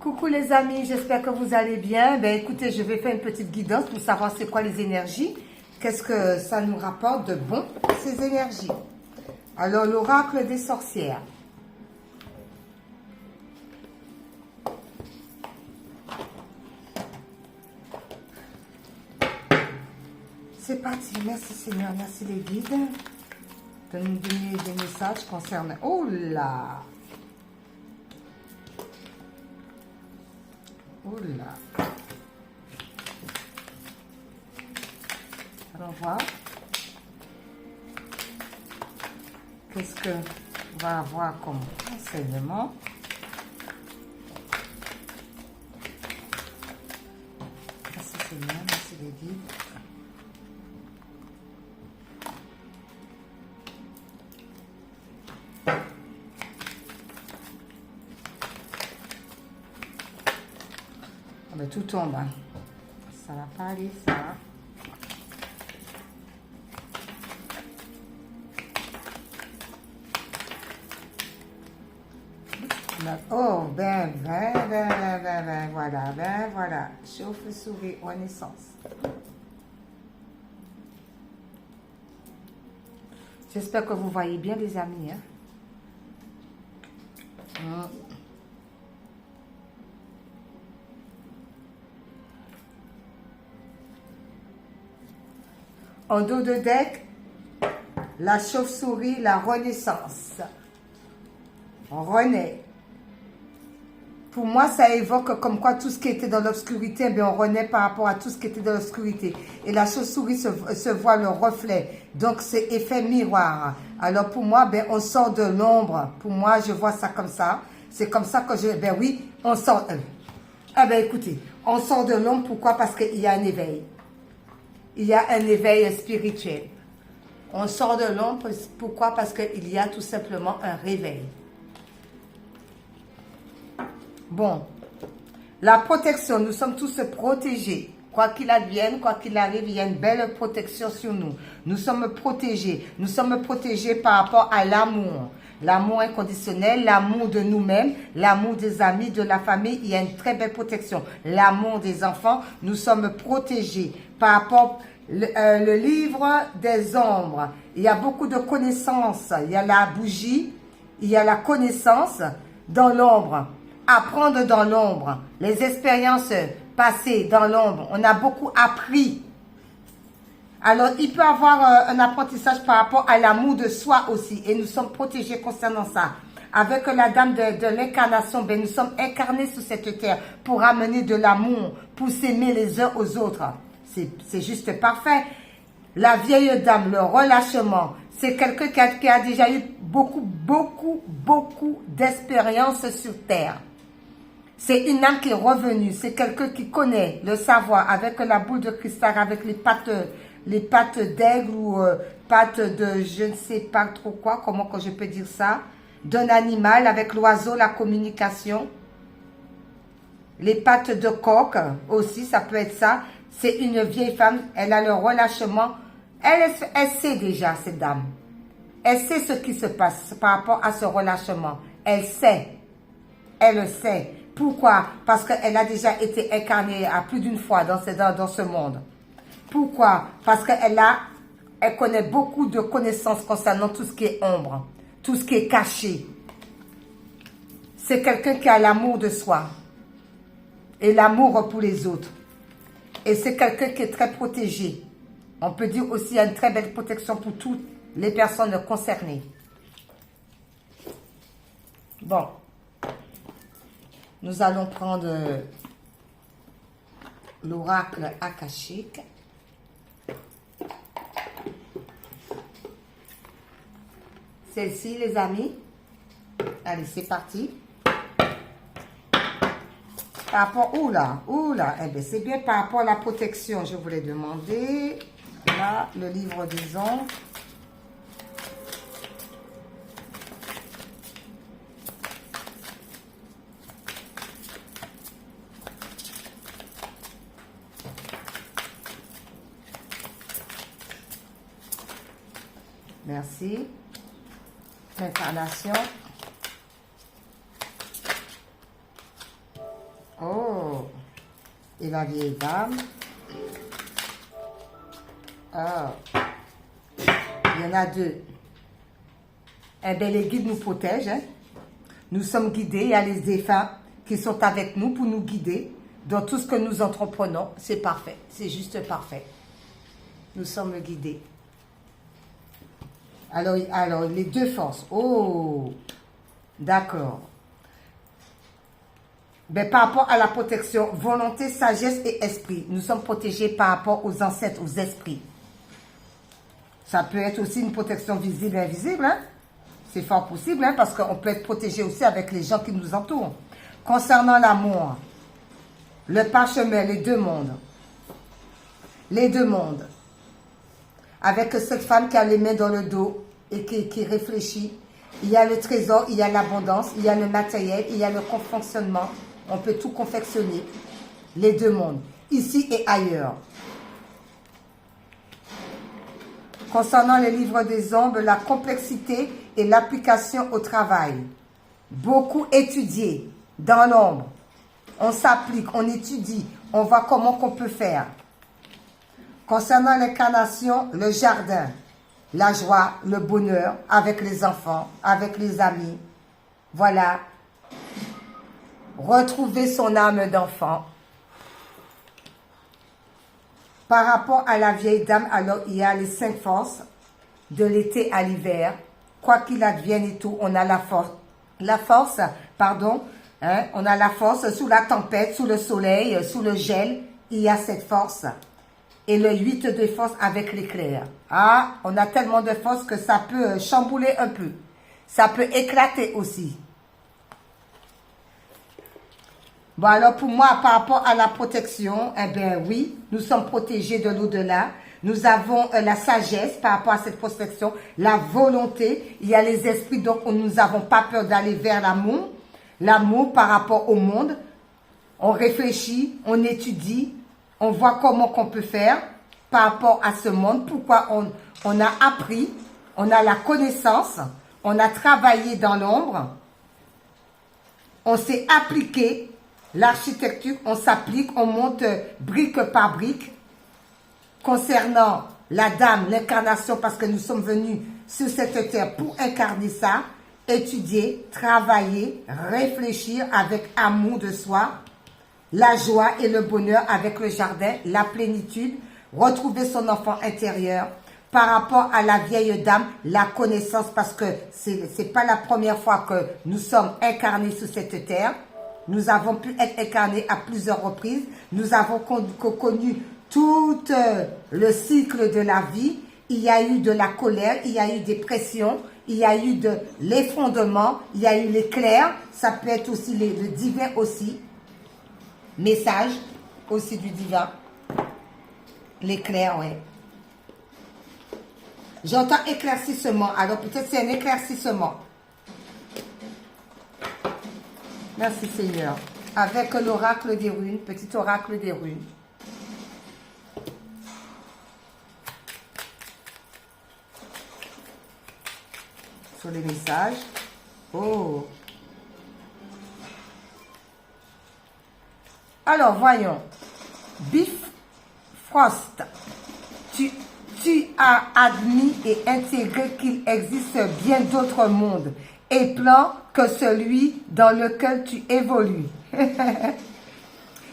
Coucou les amis, j'espère que vous allez bien. Ben écoutez, je vais faire une petite guidance pour savoir c'est quoi les énergies. Qu'est-ce que ça nous rapporte de bon, ces énergies. Alors, l'oracle des sorcières. C'est parti. Merci Seigneur, merci les guides de nous donner des messages concernant... Oh là! Oh là! Alors voir. Qu'est-ce que on va avoir comme enseignement? Merci Seigneur, merci les guides. Ah ben, tout tombe. Hein. Ça va pas aller, ça. Oh, voilà. Chauve-souris, renaissance. J'espère que vous voyez bien, les amis. Hein? En dos de deck, la chauve-souris, la renaissance. On renaît. Pour moi, ça évoque comme quoi tout ce qui était dans l'obscurité, eh on renaît par rapport à tout ce qui était dans l'obscurité. Et la chauve-souris se voit le reflet. Donc, c'est effet miroir. Alors, pour moi, on sort de l'ombre. Pour moi, je vois ça comme ça. C'est comme ça que oui, on sort. Écoutez, on sort de l'ombre. Pourquoi? Parce qu'il y a un éveil. Il y a un éveil spirituel. On sort de l'ombre. Pourquoi? Parce qu'il y a tout simplement un réveil. Bon, la protection, nous sommes tous protégés. Quoi qu'il advienne, quoi qu'il arrive, il y a une belle protection sur nous. Nous sommes protégés. Nous sommes protégés par rapport à l'amour. L'amour inconditionnel, l'amour de nous-mêmes, l'amour des amis, de la famille. Il y a une très belle protection. L'amour des enfants, nous sommes protégés par rapport le livre des ombres. Il y a beaucoup de connaissances. Il y a la bougie, il y a la connaissance dans l'ombre. Apprendre dans l'ombre, les expériences passées dans l'ombre, on a beaucoup appris. Alors, il peut y avoir un apprentissage par rapport à l'amour de soi aussi, et nous sommes protégés concernant ça. Avec la dame de l'incarnation, nous sommes incarnés sur cette terre pour amener de l'amour, pour s'aimer les uns aux autres. C'est juste parfait. La vieille dame, le relâchement, c'est quelqu'un qui a déjà eu beaucoup d'expérience sur terre. C'est une âme qui est revenue, c'est quelqu'un qui connaît le savoir avec la boule de cristal, avec les pattes d'aigle ou pattes de je ne sais pas trop quoi, comment que je peux dire ça, d'un animal avec l'oiseau, la communication. Les pattes de coq aussi, ça peut être ça. C'est une vieille femme, elle a le relâchement. Elle sait déjà, cette dame. Elle sait ce qui se passe par rapport à ce relâchement. Elle sait. Elle le sait. Pourquoi? Parce qu'elle a déjà été incarnée à plus d'une fois dans ce monde. Pourquoi? Parce elle connaît beaucoup de connaissances concernant tout ce qui est ombre, tout ce qui est caché. C'est quelqu'un qui a l'amour de soi et l'amour pour les autres. Et c'est quelqu'un qui est très protégé. On peut dire aussi qu'il y a une très belle protection pour toutes les personnes concernées. Bon. Nous allons prendre l'oracle akashique. Celle-ci, les amis. Allez, c'est parti. Par rapport, oula, c'est bien par rapport à la protection, je voulais demander. Là, le livre des ombres. Merci. L'incarnation. et la vieille dame. Ah, il y en a deux. Eh bien, les guides nous protègent. Hein? Nous sommes guidés. Il y a les défunts qui sont avec nous pour nous guider dans tout ce que nous entreprenons. C'est parfait. C'est juste parfait. Nous sommes guidés. Alors, les deux forces. Oh, d'accord. Ben, par rapport à la protection, volonté, sagesse et esprit. Nous sommes protégés par rapport aux ancêtres, aux esprits. Ça peut être aussi une protection visible et invisible. Hein? C'est fort possible, hein, parce qu'on peut être protégé aussi avec les gens qui nous entourent. Concernant l'amour, le parchemin, les deux mondes. Les deux mondes. Avec cette femme qui a les mains dans le dos et qui réfléchit. Il y a le trésor, il y a l'abondance, il y a le matériel, il y a le fonctionnement. On peut tout confectionner. Les deux mondes. Ici et ailleurs. Concernant les livres des ombres, la complexité et l'application au travail. Beaucoup étudié dans l'ombre. On s'applique, on étudie, on voit comment qu'on peut faire. Concernant l'incarnation, le jardin, la joie, le bonheur avec les enfants, avec les amis. Voilà. Retrouver son âme d'enfant. Par rapport à la vieille dame, alors il y a les 5 forces de l'été à l'hiver. Quoi qu'il advienne et tout, on a la force. Hein, on a la force sous la tempête, sous le soleil, sous le gel. Il y a cette force. Et le 8 de force avec l'éclair. Ah, on a tellement de force que ça peut chambouler un peu. Ça peut éclater aussi. Bon, alors pour moi, par rapport à la protection, eh bien oui, nous sommes protégés de l'au-delà. Nous avons la sagesse par rapport à cette protection, la volonté. Il y a les esprits, donc nous n'avons pas peur d'aller vers l'amour. L'amour par rapport au monde. On réfléchit, on étudie, on voit comment qu'on peut faire par rapport à ce monde. Pourquoi on a appris, on a la connaissance, on a travaillé dans l'ombre, on s'est appliqué. L'architecture, on s'applique, on monte brique par brique. Concernant la dame, l'incarnation, parce que nous sommes venus sur cette terre pour incarner ça, étudier, travailler, réfléchir avec amour de soi, la joie et le bonheur avec le jardin, la plénitude, retrouver son enfant intérieur. Par rapport à la vieille dame, la connaissance, parce que c'est pas la première fois que nous sommes incarnés sur cette terre. Nous avons pu être incarnés à plusieurs reprises. Nous avons connu tout le cycle de la vie. Il y a eu de la colère, il y a eu des pressions, il y a eu de l'effondrement, il y a eu l'éclair. Ça peut être aussi le divin aussi. Message aussi du divin. L'éclair, oui. J'entends éclaircissement. Alors peut-être c'est un éclaircissement. Merci Seigneur. Avec l'oracle des runes, petit oracle des runes. Sur les messages. Oh. Alors, voyons. Bifrost. Tu as admis et intégré qu'il existe bien d'autres mondes et plans que celui dans lequel tu évolues.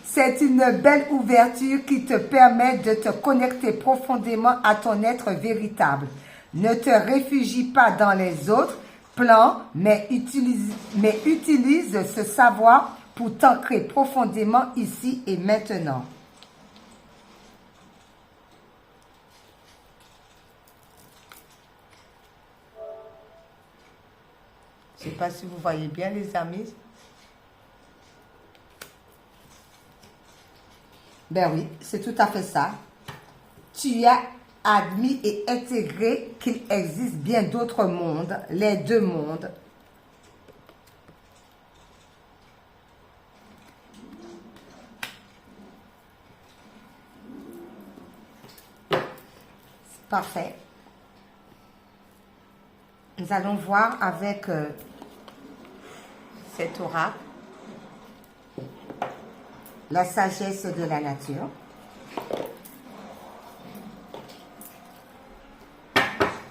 C'est une belle ouverture qui te permet de te connecter profondément à ton être véritable. Ne te réfugie pas dans les autres plans, mais utilise ce savoir pour t'ancrer profondément ici et maintenant. Je ne sais pas si vous voyez bien les amis. Ben oui, c'est tout à fait ça. Tu as admis et intégré qu'il existe bien d'autres mondes, les deux mondes. Parfait. Nous allons voir avec cet oracle. la sagesse de la nature.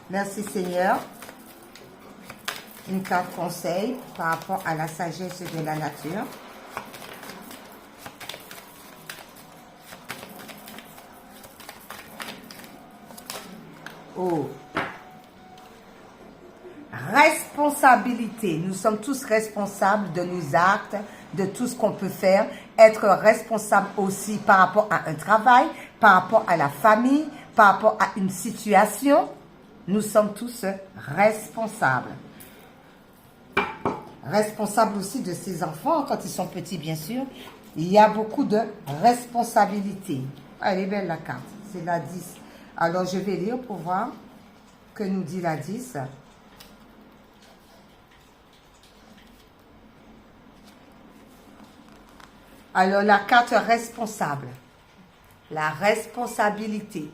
Merci Seigneur. Une carte conseil par rapport à la sagesse de la nature. Oh. Responsabilité. Nous sommes tous responsables de nos actes, de tout ce qu'on peut faire. Être responsable aussi par rapport à un travail, par rapport à la famille, par rapport à une situation. Nous sommes tous responsables. Responsables aussi de ses enfants quand ils sont petits, bien sûr. Il y a beaucoup de responsabilités. Ah, elle est belle la carte. C'est la 10. Alors, je vais lire pour voir que nous dit la 10. Alors, la carte responsable. La responsabilité.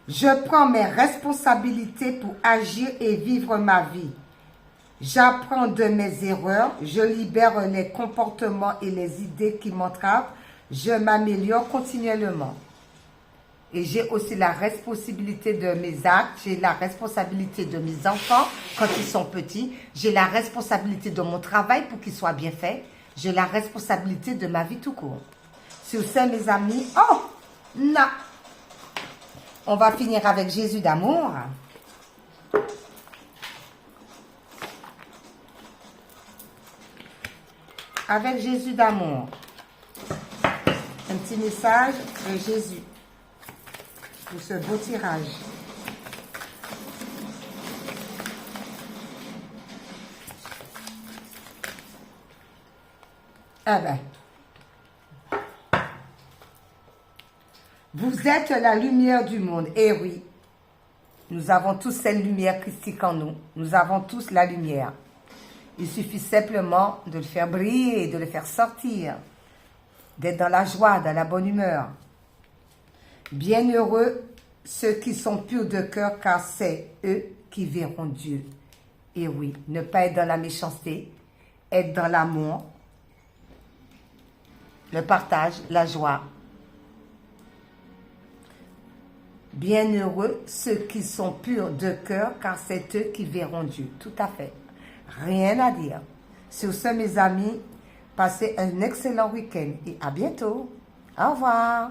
Je prends mes responsabilités pour agir et vivre ma vie. J'apprends de mes erreurs. Je libère les comportements et les idées qui m'entravent. Je m'améliore continuellement. Et j'ai aussi la responsabilité de mes actes. J'ai la responsabilité de mes enfants quand ils sont petits. J'ai la responsabilité de mon travail pour qu'il soit bien fait. J'ai la responsabilité de ma vie tout court. Sur ce, mes amis, oh, non. On va finir avec Jésus d'amour. Avec Jésus d'amour. Un petit message de Jésus pour ce beau tirage. Ah ben. Vous êtes la lumière du monde. Eh oui, nous avons tous cette lumière christique en nous. Nous avons tous la lumière. Il suffit simplement de le faire briller, de le faire sortir, d'être dans la joie, dans la bonne humeur. Bienheureux ceux qui sont purs de cœur, car c'est eux qui verront Dieu. Et oui, ne pas être dans la méchanceté, être dans l'amour, le partage, la joie. Bienheureux ceux qui sont purs de cœur, car c'est eux qui verront Dieu. Tout à fait. Rien à dire. Sur ce, mes amis, passez un excellent week-end et à bientôt. Au revoir.